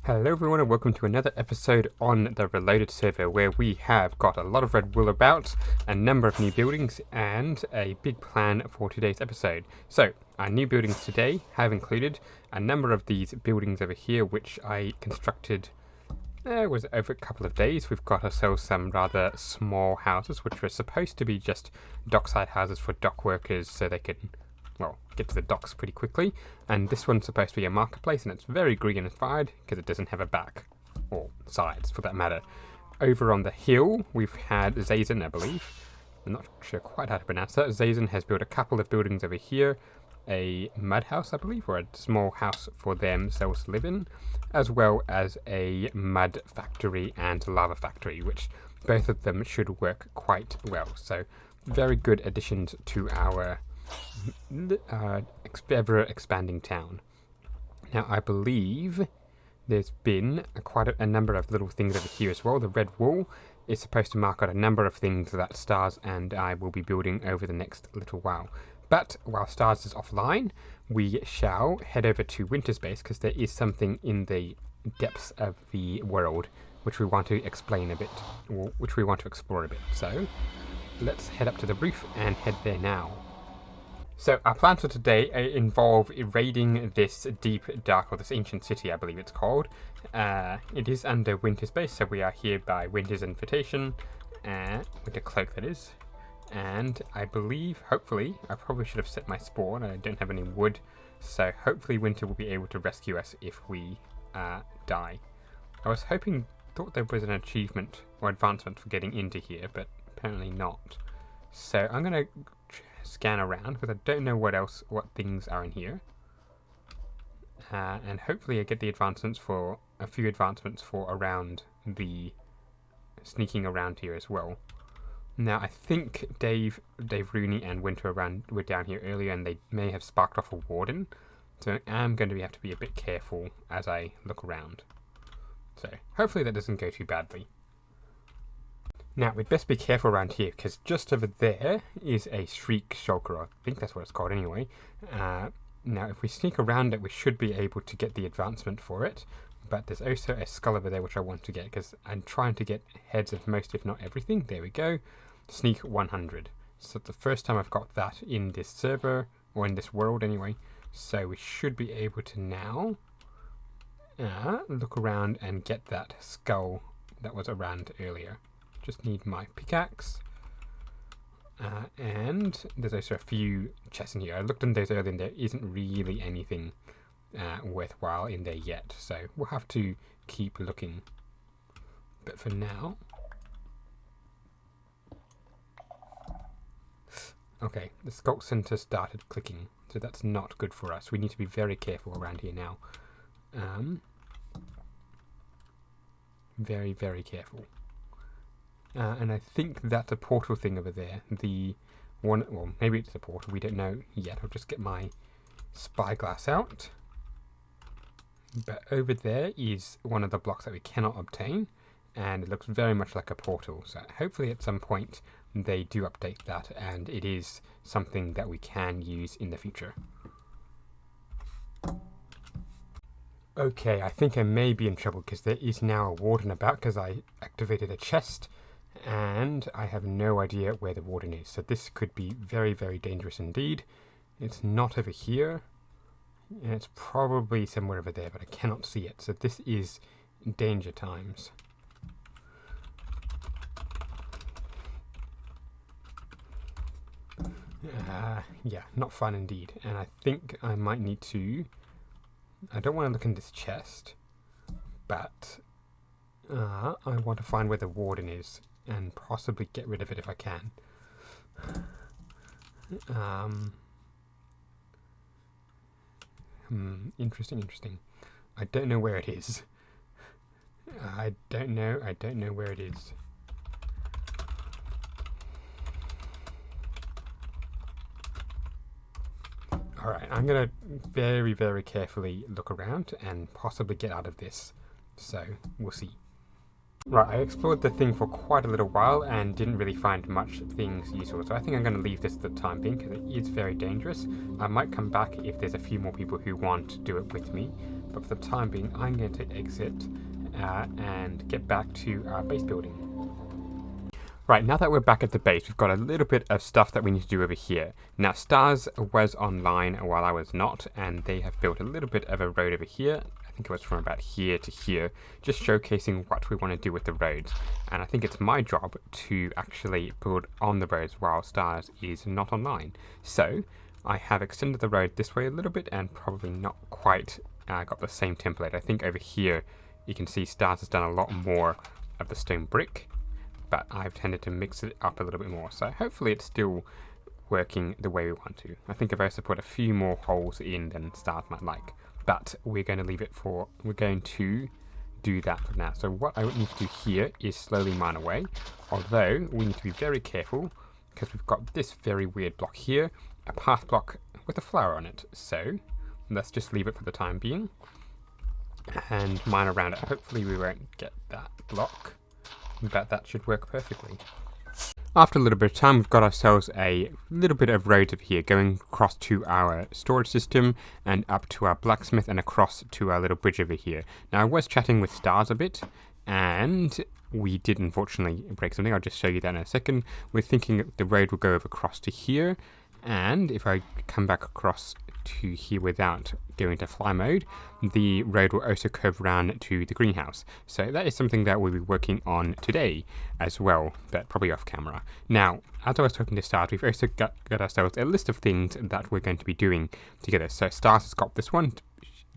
Hello everyone and welcome to another episode on the Reloaded server where we have got a lot of red wool about, a number of new buildings and a big plan for today's episode. So our new buildings today have included a number of these buildings over here which I constructed was over a couple of days. We've got ourselves some rather small houses which were supposed to be just dockside houses for dock workers so they can get to the docks pretty quickly, and this one's supposed to be a marketplace and it's very green-inspired because it doesn't have a back, or sides for that matter. Over on the hill we've had Zazen, I believe, I'm not sure quite how to pronounce that. Zazen has built a couple of buildings over here, a mud house I believe, or a small house for themselves to live in, as well as a mud factory and lava factory, which both of them should work quite well. So very good additions to our ever expanding town. Now I believe there's been quite a number of little things over here as well. The red wool is supposed to mark out a number of things that Stars and I will be building over the next little while. But while Stars is offline, we shall head over to Winter's base because there is something in the depths of the world which we want to explain a bit, or which we want to explore a bit. So let's head up to the roof and head there now. So our plans for today involve raiding this deep dark, or this ancient city I believe it's called. It is under Winter's base, so we are here by Winter's invitation, Winter cloak that is. And I believe, hopefully, I probably should have set my spawn, I don't have any wood, so hopefully Winter will be able to rescue us if we die. I was thought there was an achievement or advancement for getting into here, but apparently not. So I'm going to scan around because I don't know what things are in here, and hopefully I get the advancements for a few advancements for around the sneaking around here as well. Now I think Dave Rooney and Winter were down here earlier and they may have sparked off a warden, so I'm going to have to be a bit careful as I look around. So hopefully that doesn't go too badly. Now, we'd best be careful around here, because just over there is a Shriek Shulker, I think that's what it's called anyway. Now, if we sneak around it, we should be able to get the advancement for it, but there's also a skull over there which I want to get, because I'm trying to get heads of most, if not everything. There we go. Sneak 100. So it's the first time I've got that in this server, or in this world anyway, so we should be able to now look around and get that skull that was around earlier. Just need my pickaxe, and there's also a few chests in here. I looked in those earlier and there isn't really anything worthwhile in there yet, so we'll have to keep looking. But for now, okay, the Sculpt Center started clicking, so that's not good for us. We need to be very careful around here now. Very, very careful. And I think that's a portal thing over there. The one, well, maybe it's a portal, we don't know yet. I'll just get my spyglass out. But over there is one of the blocks that we cannot obtain, and it looks very much like a portal. So hopefully at some point they do update that, and it is something that we can use in the future. Okay, I think I may be in trouble because there is now a warden about because I activated a chest. And I have no idea where the warden is, so this could be very, very dangerous indeed. It's not over here, and it's probably somewhere over there, but I cannot see it, so this is danger times. Yeah, not fun indeed, and I think I might need to... I don't want to look in this chest, but I want to find where the warden is and possibly get rid of it if I can. Interesting. I don't know where it is. I don't know where it is. Alright, I'm going to very, very carefully look around and possibly get out of this. So, we'll see. Right, I explored the thing for quite a little while and didn't really find much things useful, so I think I'm going to leave this at the time being because it is very dangerous. I might come back if there's a few more people who want to do it with me, but for the time being, I'm going to exit and get back to our base building. Right, now that we're back at the base, we've got a little bit of stuff that we need to do over here. Now, Stars was online while I was not, and they have built a little bit of a road over here. I think it was from about here to here, just showcasing what we want to do with the roads. And I think it's my job to actually build on the roads while Stars is not online. So, I have extended the road this way a little bit and probably not quite got the same template. I think over here, you can see Stars has done a lot more of the stone brick, but I've tended to mix it up a little bit more. So hopefully it's still working the way we want to. I think I've also put a few more holes in than Stars might like, but we're going to leave it for, we're going to do that for now. So what I need to do here is slowly mine away, although we need to be very careful because we've got this very weird block here, a path block with a flower on it. So let's just leave it for the time being and mine around it. Hopefully we won't get that block, but that should work perfectly. After a little bit of time, we've got ourselves a little bit of roads over here going across to our storage system and up to our blacksmith and across to our little bridge over here. Now, I was chatting with Stars a bit, and we did unfortunately break something. I'll just show you that in a second. We're thinking the road will go over across to here, and if I come back across to here without going to fly mode, the road will also curve around to the greenhouse. So that is something that we'll be working on today as well, but probably off camera. Now, as I was talking to Stars, we've also got ourselves a list of things that we're going to be doing together. So Stars has got this one.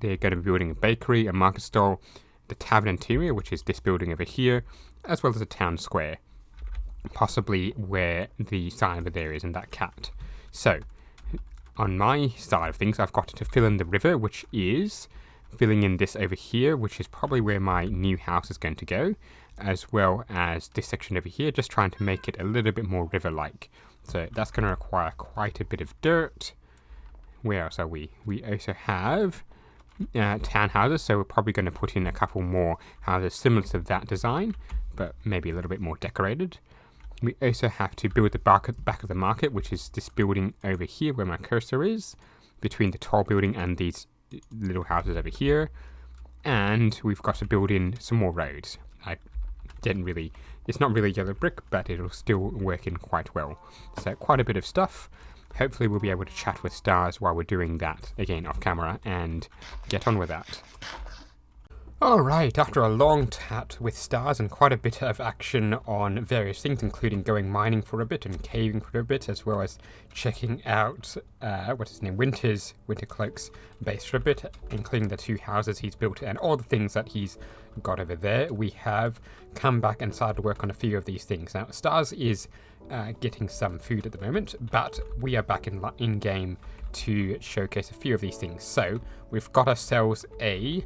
They're going to be building a bakery, a market stall, the tavern interior, which is this building over here, as well as a town square, possibly where the sign over there is in that cat. So on my side of things, I've got to fill in the river, which is filling in this over here, which is probably where my new house is going to go, as well as this section over here, just trying to make it a little bit more river-like. So that's going to require quite a bit of dirt. Where else are we? We also have townhouses, so we're probably going to put in a couple more houses similar to that design, but maybe a little bit more decorated. We also have to build the back of the market, which is this building over here where my cursor is, between the tall building and these little houses over here. And we've got to build in some more roads. It's not really yellow brick, but it'll still work in quite well. So quite a bit of stuff. Hopefully we'll be able to chat with Stars while we're doing that, again off camera, and get on with that. Alright, after a long chat with Stars and quite a bit of action on various things, including going mining for a bit and caving for a bit, as well as checking out, Wintercloak's base for a bit, including the two houses he's built and all the things that he's got over there, we have come back and started to work on a few of these things. Now, Stars is getting some food at the moment, but we are back in game to showcase a few of these things. So, we've got ourselves a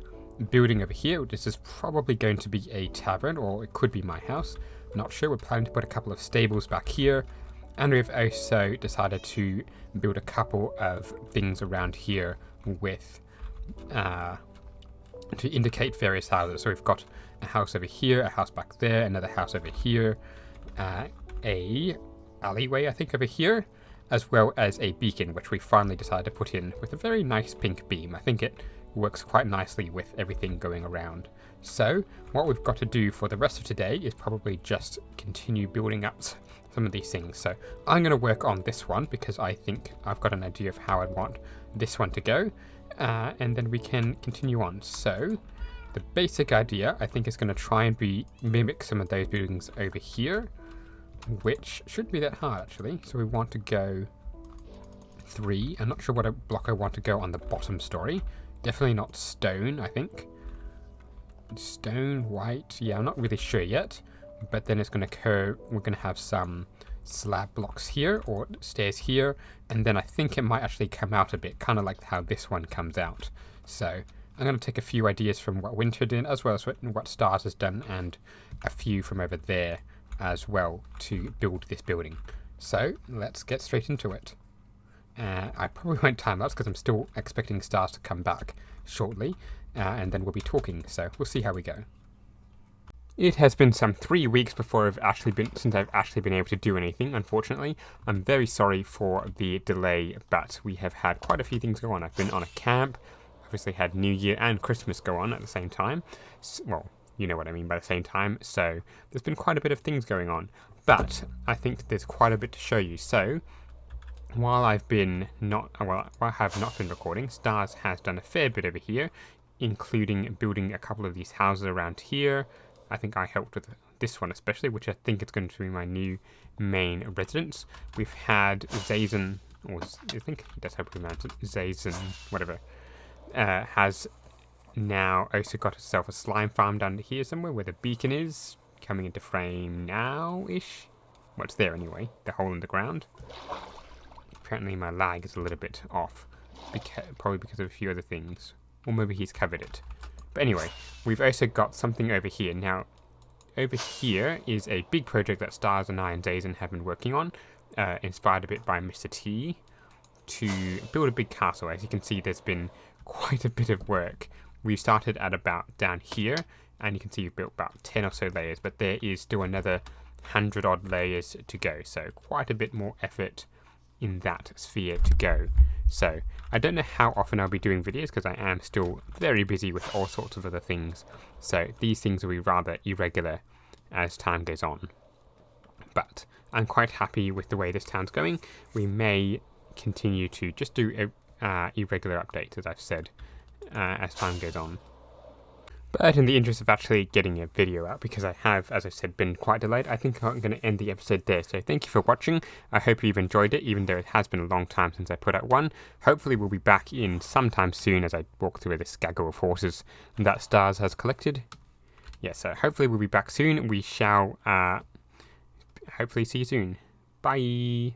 building over here. This is probably going to be a tavern, or it could be my house. I'm not sure. We're planning to put a couple of stables back here, and we've also decided to build a couple of things around here with to indicate various houses. So we've got a house over here, a house back there, another house over here, a alleyway I think over here, as well as a beacon, which we finally decided to put in with a very nice pink beam. I think it works quite nicely with everything going around. So what we've got to do for the rest of today is probably just continue building up some of these things. So I'm going to work on this one because I think I've got an idea of how I'd want this one to go, and then we can continue on. So the basic idea I think is going to try and mimic some of those buildings over here, which shouldn't be that hard actually. So we want to go 3. I'm not sure what block I want to go on the bottom story. Definitely not stone, I think. Stone, white, yeah, I'm not really sure yet. But then it's going to curve, we're going to have some slab blocks here, or stairs here. And then I think it might actually come out a bit, kind of like how this one comes out. So I'm going to take a few ideas from what Winter did, as well as what Stars has done, and a few from over there as well to build this building. So let's get straight into it. I probably won't time lapse because I'm still expecting Stars to come back shortly, and then we'll be talking, so we'll see how we go. It has been some 3 weeks since I've actually been able to do anything, unfortunately. I'm very sorry for the delay, but we have had quite a few things go on. I've been on a camp, I've obviously had New Year and Christmas go on at the same time. Well, you know what I mean by the same time. So there's been quite a bit of things going on. But I think there's quite a bit to show you. So while I have not been recording, Stars has done a fair bit over here, including building a couple of these houses around here. I think I helped with this one especially, which I think is going to be my new main residence. We've had Zazen, or I think that's how we pronounce it, Zazen, whatever, has now also got herself a slime farm down here somewhere where the beacon is, coming into frame now-ish. Well, it's there anyway, the hole in the ground. Apparently my lag is a little bit off, probably because of a few other things. Or maybe he's covered it. But anyway, we've also got something over here. Now, over here is a big project that Stars and I and Zazen have been working on, inspired a bit by Mr. T, to build a big castle. As you can see, there's been quite a bit of work. We started at about down here, and you can see we've built about 10 or so layers, but there is still another 100 odd layers to go, so quite a bit more effort in that sphere to go. So I don't know how often I'll be doing videos because I am still very busy with all sorts of other things, so these things will be rather irregular as time goes on. But I'm quite happy with the way this town's going. We may continue to just do irregular updates, as I've said, as time goes on. But in the interest of actually getting a video out, because I have, as I said, been quite delayed, I think I'm going to end the episode there. So thank you for watching. I hope you've enjoyed it, even though it has been a long time since I put out one. Hopefully we'll be back in sometime soon as I walk through this gaggle of horses that Stars has collected. Yeah, so hopefully we'll be back soon. We shall hopefully see you soon. Bye!